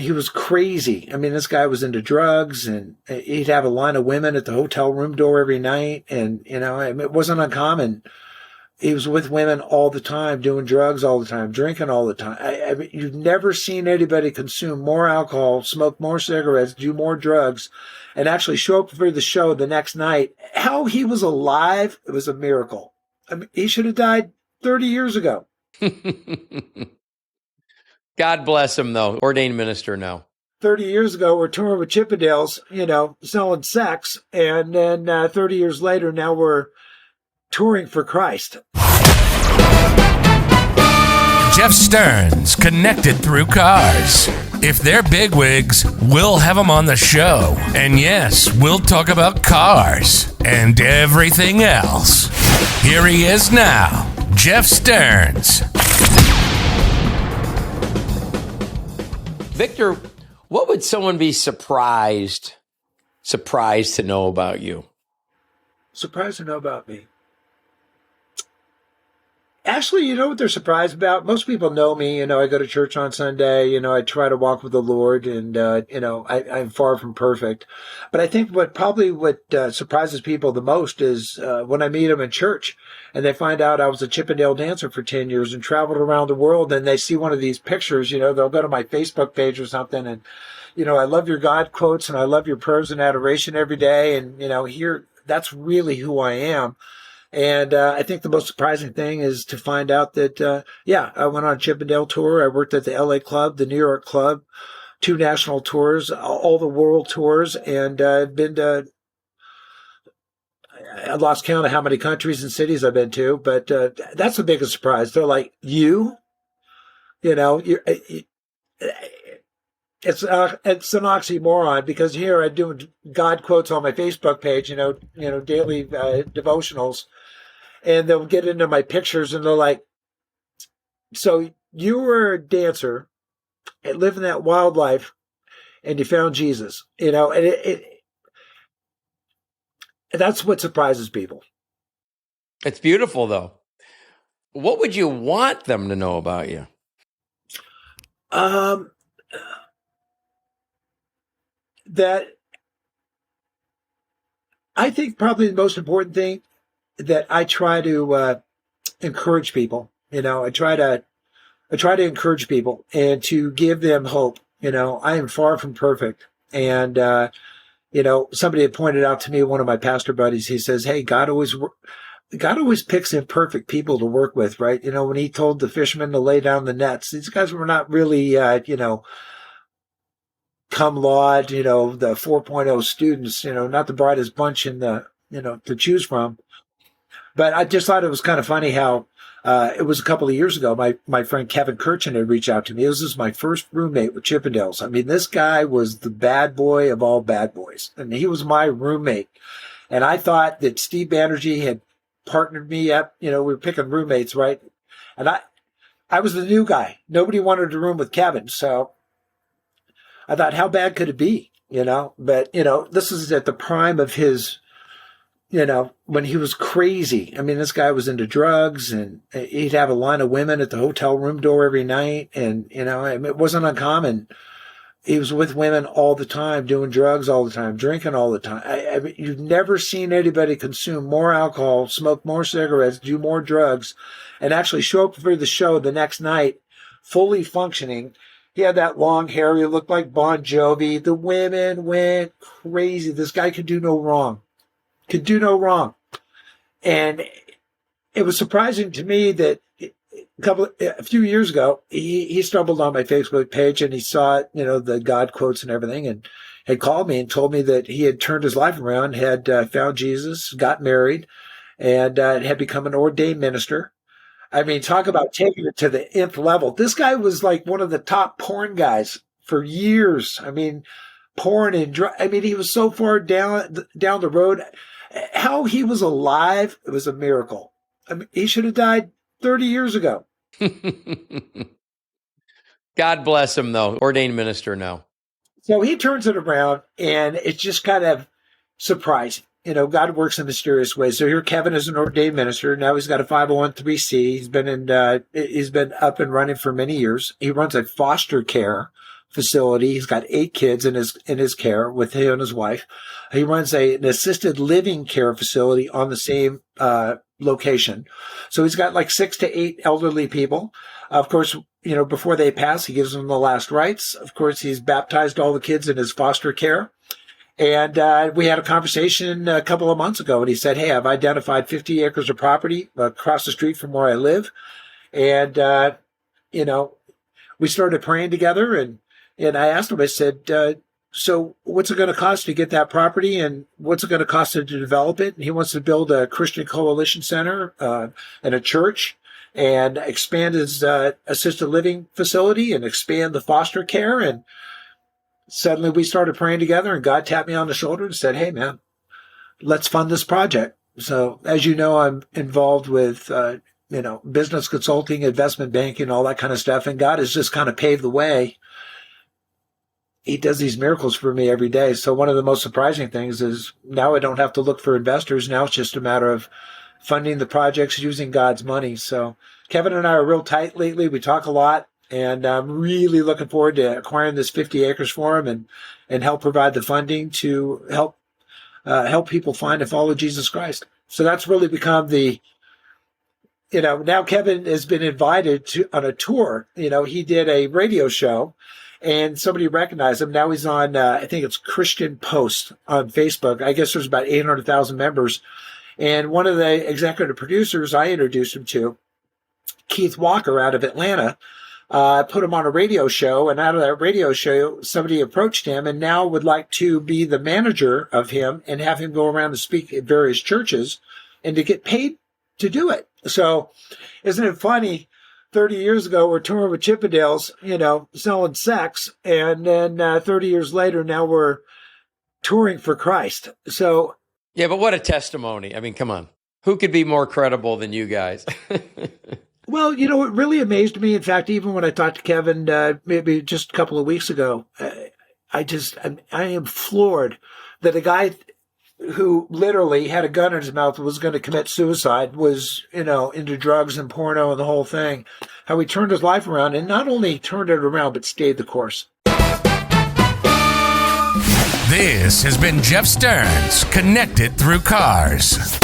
He was crazy. I mean, this guy was into drugs, and he'd have a line of women at the hotel room door every night. And, I mean, it wasn't uncommon. He was with women all the time, doing drugs all the time, drinking all the time. I mean, you've never seen anybody consume more alcohol, smoke more cigarettes, do more drugs, and actually show up for the show the next night. How he was alive, it was a miracle. I mean, he should have died 30 years ago. God bless him, though. Ordained minister now. 30 years ago, we're touring with Chippendales, selling sex. And then 30 years later, now we're touring for Christ. Jeff Stearns, connected through cars. If they're bigwigs, we'll have them on the show. And yes, we'll talk about cars and everything else. Here he is now, Jeff Stearns. Victor, what would someone be surprised to know about you? Surprised to know about me? Actually, you know what they're surprised about? Most people know me. I go to church on Sunday. I try to walk with the Lord, and, I'm far from perfect. But I think what surprises people the most is when I meet them in church and they find out I was a Chippendale dancer for 10 years and traveled around the world, and they see one of these pictures. They'll go to my Facebook page or something, and, I love your God quotes and I love your prayers and adoration every day. And, here, that's really who I am. And I think the most surprising thing is to find out that, I went on a Chippendale tour. I worked at the LA Club, the New York Club, 2 national tours, all the world tours, and I've been to, I lost count of how many countries and cities I've been to, but that's the biggest surprise. They're like, it's an oxymoron, because here I'm doing God quotes on my Facebook page, daily devotionals. And they'll get into my pictures and they're like, so you were a dancer and living that wild life and you found Jesus, and that's what surprises people. It's beautiful, though. What would you want them to know about you? That I think probably the most important thing that I try to encourage people. I try to encourage people and to give them hope. I am far from perfect. And, somebody had pointed out to me, one of my pastor buddies, he says, hey, God always picks imperfect people to work with, right? When he told the fishermen to lay down the nets, these guys were not really, cum laude, the 4.0 students, not the brightest bunch in the, to choose from. But I just thought it was kind of funny how it was a couple of years ago. My friend Kevin Kirchen had reached out to me. This was my first roommate with Chippendales. I mean, this guy was the bad boy of all bad boys, and he was my roommate. And I thought that Steve Banerjee had partnered me up. We were picking roommates, right? And I was the new guy. Nobody wanted to room with Kevin, so I thought, how bad could it be? But this is at the prime of his, when he was crazy. I mean, this guy was into drugs, and he'd have a line of women at the hotel room door every night. And, I mean, it wasn't uncommon. He was with women all the time, doing drugs all the time, drinking all the time. I mean, you've never seen anybody consume more alcohol, smoke more cigarettes, do more drugs, and actually show up for the show the next night fully functioning. He had that long hair. He looked like Bon Jovi. The women went crazy. This guy could do no wrong. And it was surprising to me that a few years ago, he stumbled on my Facebook page and he saw, the God quotes and everything, and had called me and told me that he had turned his life around, had found Jesus, got married, and had become an ordained minister. I mean, talk about taking it to the nth level. This guy was like one of the top porn guys for years. I mean, porn and he was so far down the road. How he was alive, it was a miracle. I mean, he should have died 30 years ago. God bless him, though. Ordained minister now. So he turns it around, and it's just kind of surprising. God works in mysterious ways. So here Kevin is an ordained minister. Now he's got a 501(c)(3). He's been up and running for many years. He runs a foster care facility. He's got 8 kids in his care with him and his wife. He runs an assisted living care facility on the same location. So he's got like 6 to 8 elderly people. Of course, before they pass, he gives them the last rites. Of course, he's baptized all the kids in his foster care. And we had a conversation a couple of months ago, and he said, "Hey, I've identified 50 acres of property across the street from where I live." And, we started praying together, and I asked him, I said, so what's it going to cost to get that property, and what's it going to cost to develop it? And he wants to build a Christian Coalition Center and a church, and expand his assisted living facility, and expand the foster care. And suddenly we started praying together, and God tapped me on the shoulder and said, "Hey, man, let's fund this project." So as you know, I'm involved with, business consulting, investment banking, all that kind of stuff. And God has just kind of paved the way. He does these miracles for me every day. So one of the most surprising things is now I don't have to look for investors. Now it's just a matter of funding the projects using God's money. So Kevin and I are real tight lately. We talk a lot. And I'm really looking forward to acquiring this 50 acres for him and help provide the funding to help people find and follow Jesus Christ. So that's really become now Kevin has been invited on a tour. He did a radio show and somebody recognized him. Now he's on, I think it's Christian Post on Facebook. I guess there's about 800,000 members. And one of the executive producers I introduced him to, Keith Walker out of Atlanta, put him on a radio show, and out of that radio show, somebody approached him and now would like to be the manager of him and have him go around and speak at various churches and to get paid to do it. So isn't it funny? 30 years ago, we're touring with Chippendales, selling sex. And then 30 years later, now we're touring for Christ. So. Yeah, but what a testimony. I mean, come on. Who could be more credible than you guys? Well, it really amazed me. In fact, even when I talked to Kevin, maybe just a couple of weeks ago, I am floored that a guy who literally had a gun in his mouth and was going to commit suicide was, into drugs and porno and the whole thing, how he turned his life around, and not only turned it around, but stayed the course. This has been Jeff Stearns, Connected Through Cars.